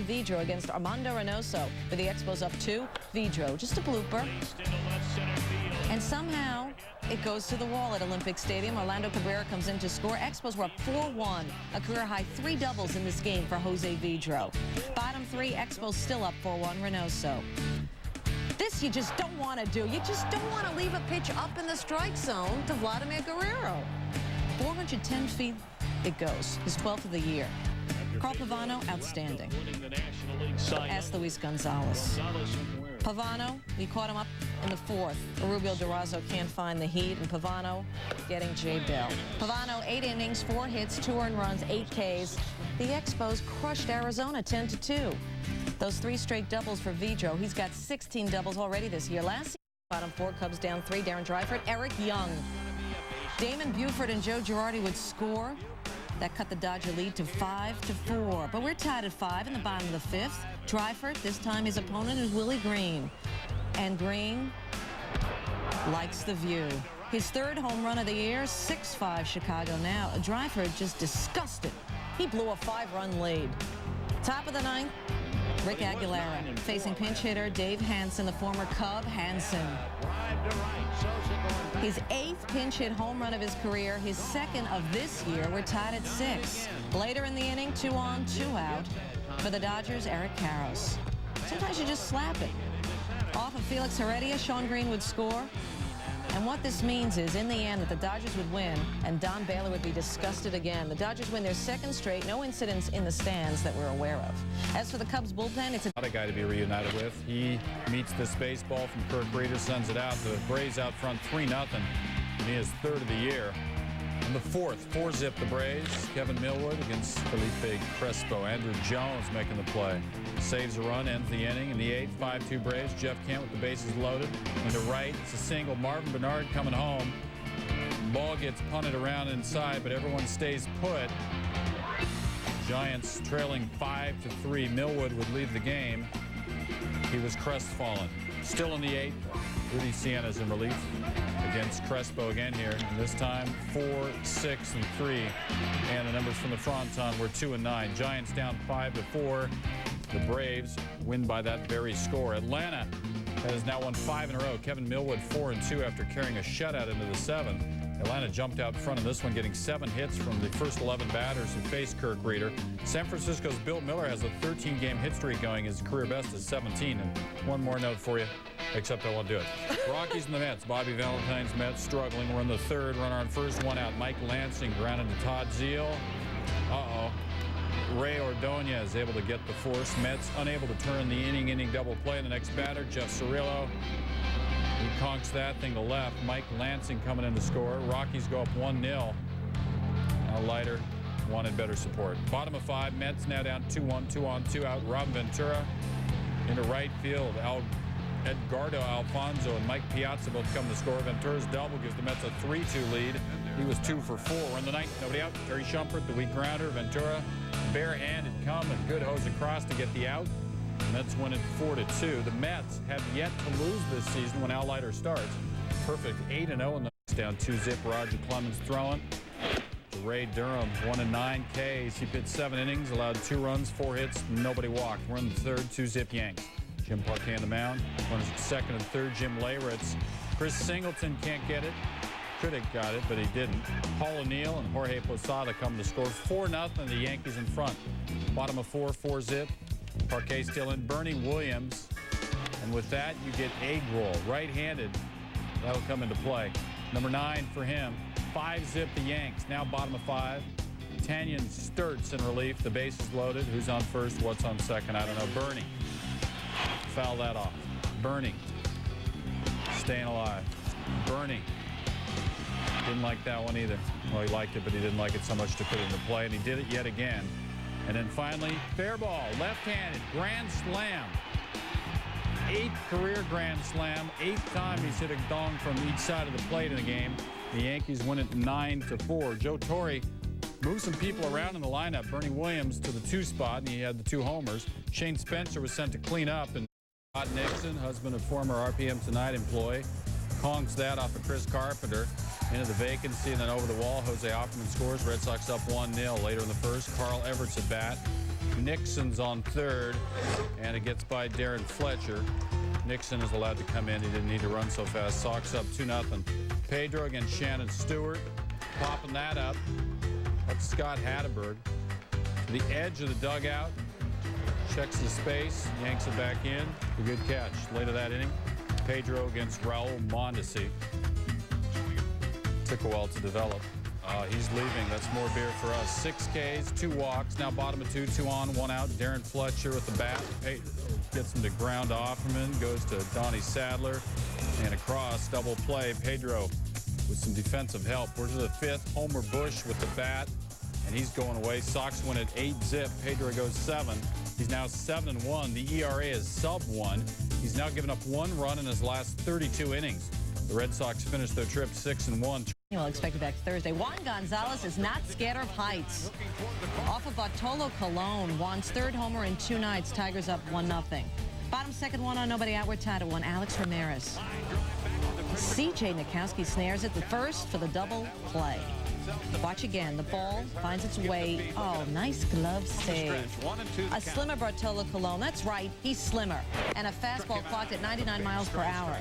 Vidro against Armando Reynoso, with the Expos up 2. Vidro, just a blooper. And somehow it goes to the wall at Olympic Stadium. Orlando Cabrera comes in to score. Expos were up 4-1, a career-high 3 doubles in this game for Jose Vidro. Bottom 3, Expos still up 4-1, Reynoso. This you just don't want to do. You just don't want to leave a pitch up in the strike zone to Vladimir Guerrero. 410 feet it goes, his 12th of the year. Carl Pavano, outstanding. Ask Luis Gonzalez. Pavano, we caught him up in the 4th. Rubio Durazo can't find the heat, and Pavano getting J. Bell. Pavano, 8 innings, 4 hits, 2 earned runs, 8 Ks. The Expos crushed Arizona 10-2. Those 3 straight doubles for Vidro. He's got 16 doubles already this year. Last season, bottom 4, Cubs down 3. Darren Dreifort, Eric Young. Damon Buford and Joe Girardi would score. That cut the Dodger lead to 5-4. But we're tied at 5 in the bottom of the 5th. Dreifort, this time his opponent is Willie Green. And Green likes the view. His 3rd home run of the year, 6-5 Chicago now. Dreifort just disgusted. He blew a 5-run lead. Top of the 9th, Rick Aguilera facing pinch hitter Dave Hansen, the former Cub. Hansen. His 8th pinch hit home run of his career, his 2nd of this year. We're tied at 6. Later in the inning, 2 on, 2 out. For the Dodgers, Eric Karros. Sometimes you just slap it. Off of Felix Heredia, Sean Green would score. And what this means is, in the end, that the Dodgers would win and Don Baylor would be disgusted again. The Dodgers win their 2nd straight. No incidents in the stands that we're aware of. As for the Cubs bullpen, it's a guy to be reunited with. He meets this baseball from Kirk Reeder, sends it out. The Braves out front 3-0. And he is 3rd of the year. In the 4th, 4-zip the Braves. Kevin Millwood against Felipe Crespo. Andrew Jones making the play. Saves a run, ends the inning. In the 8th, 5-2 Braves. Jeff Kent with the bases loaded. Into right, it's a single. Marvin Bernard coming home. Ball gets punted around inside, but everyone stays put. Giants trailing 5-3. Millwood would leave the game. He was crestfallen. Still in the 8th, Rudy Siena's in relief against Crespo again here. And this time 4, 6, and 3. And the numbers from the Fronton were 2 and 9. Giants down 5-4. The Braves win by that very score. Atlanta has now won 5 in a row. Kevin Millwood 4 and 2 after carrying a shutout into the 7th. Atlanta jumped out front in this one, getting 7 hits from the first 11 batters who faced Kirk Reeder. San Francisco's Bill Miller has a 13-game hit streak going. His career best is 17. And one more note for you, except I won't do it. Rockies and the Mets. Bobby Valentine's Mets struggling. We're in the 3rd. Runner on first, 1 out. Mike Lansing grounded to Todd Zeal. Uh-oh. Ray Ordonez is able to get the force. Mets unable to turn the inning double play. The next batter, Jeff Cirillo. He conks that thing to left. Mike Lansing coming in to score. Rockies go up 1-0. Now Leiter wanted better support. Bottom of 5, Mets now down 2-1, 2 on, 2 out. Rob Ventura into right field. Edgardo Alfonso and Mike Piazza both come to score. Ventura's double gives the Mets a 3-2 lead. He was 2 for 4. We're in the 9th. Nobody out. Terry Shumpert, the weak grounder. Ventura, barehanded come and good hose across to get the out. Mets win it 4-2. The Mets have yet to lose this season when Al Leiter starts. Perfect 8-0 in the down 2-zip. Roger Clemens throwing. To Ray Durham, 1 and 9 Ks. He pitched 7 innings, allowed 2 runs, 4 hits, nobody walked. We're in the 3rd, 2-zip Yanks. Jim Parquet on the mound. Runners at 2nd and 3rd, Jim Leyritz. Chris Singleton can't get it. Could have got it, but he didn't. Paul O'Neill and Jorge Posada come to score. 4-0, the Yankees in front. Bottom of 4, 4-zip. Parquet still in. Bernie Williams. And with that, you get Agrawal, right-handed. That'll come into play. Number 9 for him. 5-zip the Yanks. Now bottom of 5. Tanyan Sturts in relief. The base is loaded. Who's on first? What's on second? I don't know. Bernie. Foul that off. Bernie. Staying alive. Bernie. Didn't like that one either. Well, he liked it, but he didn't like it so much to put it into play, and he did it yet again. And then finally, fair ball, left-handed, grand slam. 8th career grand slam. 8th time he's hit a dong from each side of the plate in the game. The Yankees win it 9-4. Joe Torre moved some people around in the lineup. Bernie Williams to the 2 spot, and he had the 2 homers. Shane Spencer was sent to clean up, and Scott Nixon, husband of former RPM Tonight employee, conks that off of Chris Carpenter into the vacancy, and then over the wall, Jose Offerman scores. Red Sox up 1-0 later in the 1st. Carl Everett's at bat. Nixon's on third, and it gets by Darren Fletcher. Nixon is allowed to come in. He didn't need to run so fast. Sox up 2-0. Pedro against Shannon Stewart. Popping that up. That's Scott Hatteberg. To the edge of the dugout. Checks the space. Yanks it back in. A good catch. Later that inning, Pedro against Raul Mondesi. Took a while to develop. He's leaving. That's more beer for us. 6 Ks, 2 walks. Now bottom of 2, 2 on, 1 out. Darren Fletcher with the bat. Gets him to ground Offerman. Goes to Donnie Sadler. And across, double play. Pedro with some defensive help. We're to the 5th. Homer Bush with the bat. And he's going away. Sox win at 8-zip. Pedro goes 7. He's now 7-1. The ERA is sub-1. He's now given up 1 run in his last 32 innings. The Red Sox finished their trip 6-1. Well, expected back Thursday. Juan Gonzalez is not scared of heights. Off of Bartolo Colon, Juan's 3rd homer in 2 nights. Tigers up 1-0. Bottom second, 1 on, nobody out. We're tied at 1. Alex Ramirez. C.J. Nikowski snares it, the first for the double play. Watch again. The ball finds its way. Oh, nice glove save. A slimmer Bartolo Colon. That's right. He's slimmer. And a fastball clocked at 99 miles per hour.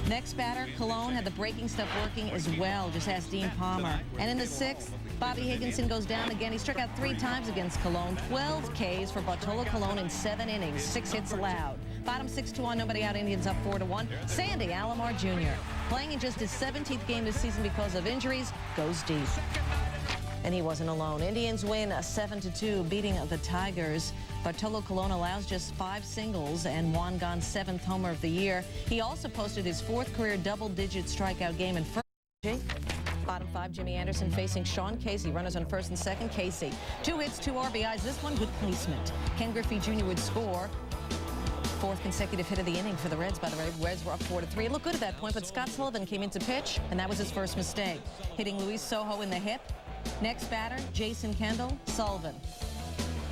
Next batter, Colon had the breaking stuff working as well. Just ask Dean Palmer. And in the 6th, Bobby Higginson goes down again. He struck out 3 times against Colon. 12 Ks for Bartolo Colon in 7 innings. 6 hits allowed. Bottom 6-2 on, nobody out. Indians up 4-1. Sandy Alomar Jr. playing in just his 17th game this season because of injuries, goes deep. And he wasn't alone. Indians win 7-2, beating the Tigers. Bartolo Colon allows just 5 singles and Juan Gon's 7th homer of the year. He also posted his 4th career double-digit strikeout game in first. Bottom 5, Jimmy Anderson facing Sean Casey. Runners on 1st and 2nd. Casey. 2 hits, 2 RBIs. This one, good placement. Ken Griffey Jr. would score. 4th consecutive hit of the inning for the Reds, by the way. Reds were up 4-3. It looked good at that point, but Scott Sullivan came in to pitch, and that was his first mistake. Hitting Luis Sojo in the hip. Next batter, Jason Kendall. Sullivan.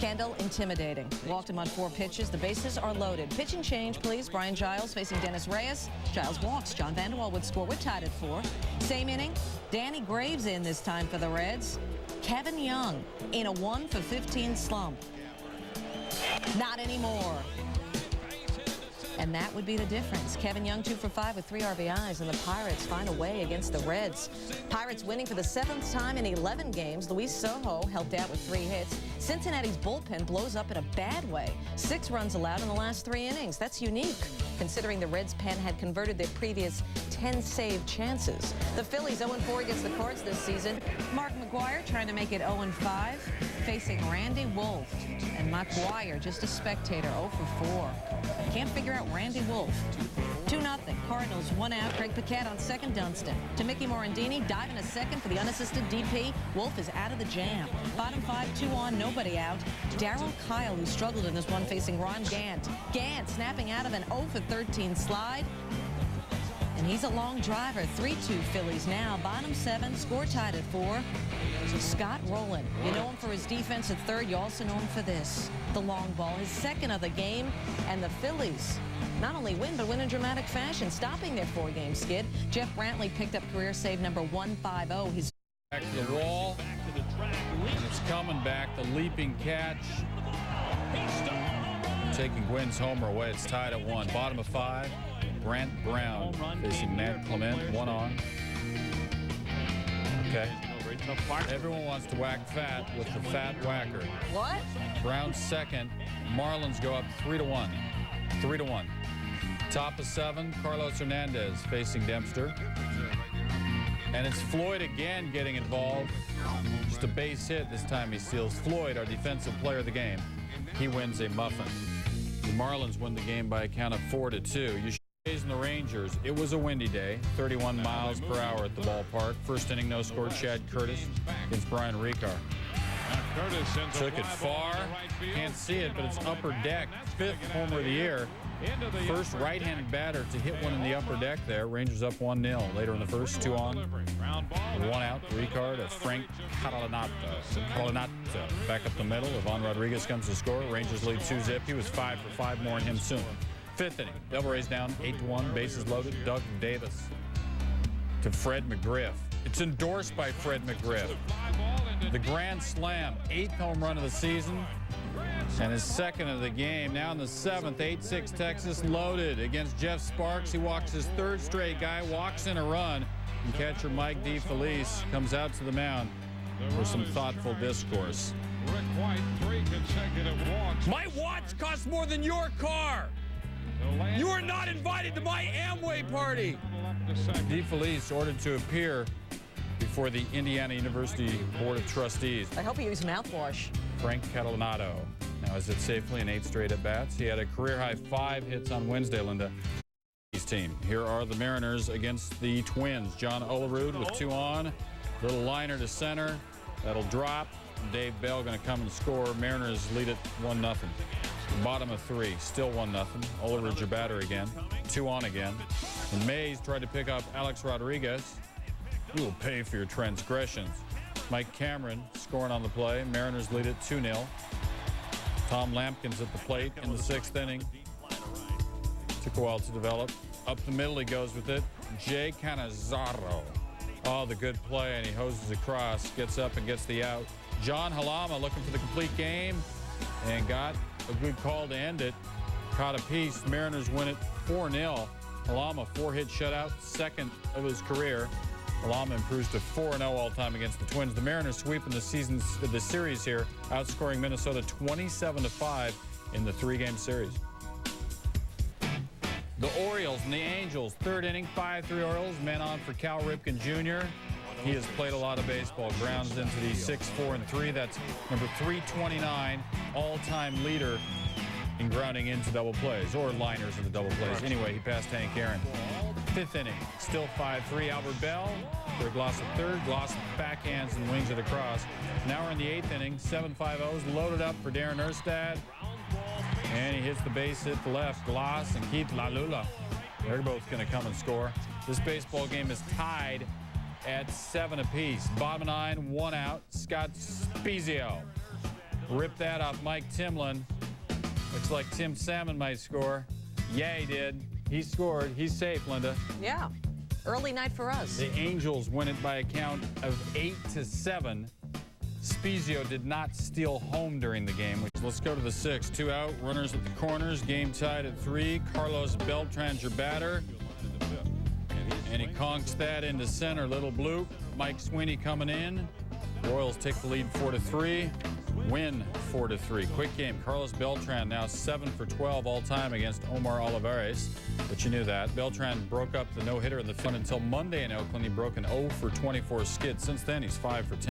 Kendall intimidating. Walked him on 4 pitches. The bases are loaded. Pitching change, please. Brian Giles facing Dennis Reyes. Giles walks. John Vanderwall would score. We're tied at 4. Same inning. Danny Graves in this time for the Reds. Kevin Young in a 1-for-15 slump. Not anymore. And that would be the difference. Kevin Young 2 for 5 with 3 RBIs, and the Pirates find a way against the Reds. Pirates winning for the 7th time in 11 games. Luis Sojo helped out with 3 hits. Cincinnati's bullpen blows up in a bad way. 6 runs allowed in the last 3 innings. That's unique, considering the Reds' pen had converted their previous 10 save chances. The Phillies 0-4 against the Cards this season. Mark McGwire trying to make it 0-5, facing Randy Wolf. And McGwire, just a spectator, 0 for 4. Can't figure out Randy Wolf. 2-0. Cardinals 1 out. Craig Paquette on 2nd. Dunston. To Mickey Morandini. Diving a 2nd for the unassisted DP. Wolf is out of the jam. Bottom 5, 2 on, nobody out. Darryl Kyle, who struggled in this one, facing Ron Gant. Gant snapping out of an 0 for 13 slide. And he's a long driver. 3-2 Phillies now. Bottom 7, score tied at 4. Scott Rowland. You know him for his defense at 3rd. You also know him for this, the long ball, his 2nd of the game. And the Phillies not only win, but win in dramatic fashion, stopping their 4-game skid. Jeff Brantley picked up career save number 150. He's back to the wall. And it's coming back. The leaping catch. Taking Gwynn's homer away. It's tied at 1. Bottom of 5. Brant Brown facing Matt Clement. 1 on. Okay. Everyone wants to whack Fat with the Fat Whacker. what? Brown's 2nd. Marlins go up 3-1. 3-1. Top of 7, Carlos Hernandez facing Dempster. And it's Floyd again getting involved. Just a base hit. This time he steals. Floyd, our defensive player of the game. He wins a muffin. The Marlins win the game by a count of 4-2. You and the Rangers. It was a windy day. 31 miles per hour at the ballpark. First inning, no score. Chad Curtis against Brian Ricard. Took it far. Can't see it, but it's upper deck. 5th homer of the year. First right-handed batter to hit one in the upper deck there. Rangers up 1-0. Later in the first, 2 on. 1 out. Ricard of Frank Catalanato. Back up the middle. Ivan Rodriguez comes to score. Rangers lead 2-zip. He was 5 for 5. More on him soon. 5th inning. Devil Rays down 8-1. Bases loaded. Doug Davis to Fred McGriff. It's endorsed by Fred McGriff. The grand slam, 8th home run of the season, and his second of the game. Now in the 7th, 8-6 Texas loaded against Jeff Sparks. He walks his 3rd straight guy, walks in a run, and catcher Mike DeFelice comes out to the mound for some thoughtful discourse. Rick White, 3 consecutive walks. My watch costs more than your car. You are not invited to my Amway party. DeFelice ordered to appear before the Indiana University Board of Trustees. I hope he used mouthwash. Frank Catalanato now is it safely in 8 straight at-bats. He had a career-high 5 hits on Wednesday, Linda. His team. Here are the Mariners against the Twins. John Olerud with 2 on. Little liner to center. That'll drop. Dave Bell going to come and score. Mariners lead it 1-0. Bottom of 3, still 1-0. Olerud, your batter again. 2 on again. And Mays tried to pick up Alex Rodriguez. You will pay for your transgressions. Mike Cameron scoring on the play. Mariners lead it 2-0. Tom Lampkins at the plate in the 6th inning. Took a while to develop. Up the middle he goes with it. Jay Canizzaro. Oh, the good play, and he hoses across, gets up and gets the out. John Halama looking for the complete game and got a good call to end it. Caught a piece. Mariners win it 4-0. Halama 4-hit shutout, 2nd of his career. Halama improves to 4-0 all-time against the Twins. The Mariners sweeping the series here, outscoring Minnesota 27-5 in the 3-game series. The Orioles and the Angels, 3rd inning, 5-3 Orioles. Men on for Cal Ripken Jr. He has played a lot of baseball. Grounds into the 6-4-3. That's number 329, all-time leader in grounding into double plays, or liners in the double plays. Anyway, he passed Hank Aaron. 5th inning, still 5-3. Albert Bell for a Gloss at 3rd. Gloss backhands and wings it across. Now we're in the 8th inning. 7-5-0s loaded up for Darren Erstad. And he hits the base hit to left. Gloss and Keith LaLula. They're both going to come and score. This baseball game is tied at 7 apiece. Bottom of 9, 1 out. Scott Spezio ripped that off Mike Timlin. Looks like Tim Salmon might score. Yeah, he did. He scored. He's safe, Linda. Yeah. Early night for us. The Angels win it by a count of 8-7. Spezio did not steal home during the game. Let's go to the 6th. 2 out, runners at the corners. Game tied at 3. Carlos Beltran's your batter. And he conks that into center. Little bloop. Mike Sweeney coming in. Royals take the lead 4-3. Win 4-3. Quick game. Carlos Beltran now 7 for 12 all-time against Omar Olivares. But you knew that. Beltran broke up the no-hitter in the fun until Monday in Oakland. He broke an 0 for 24 skid. Since then, he's 5 for 10.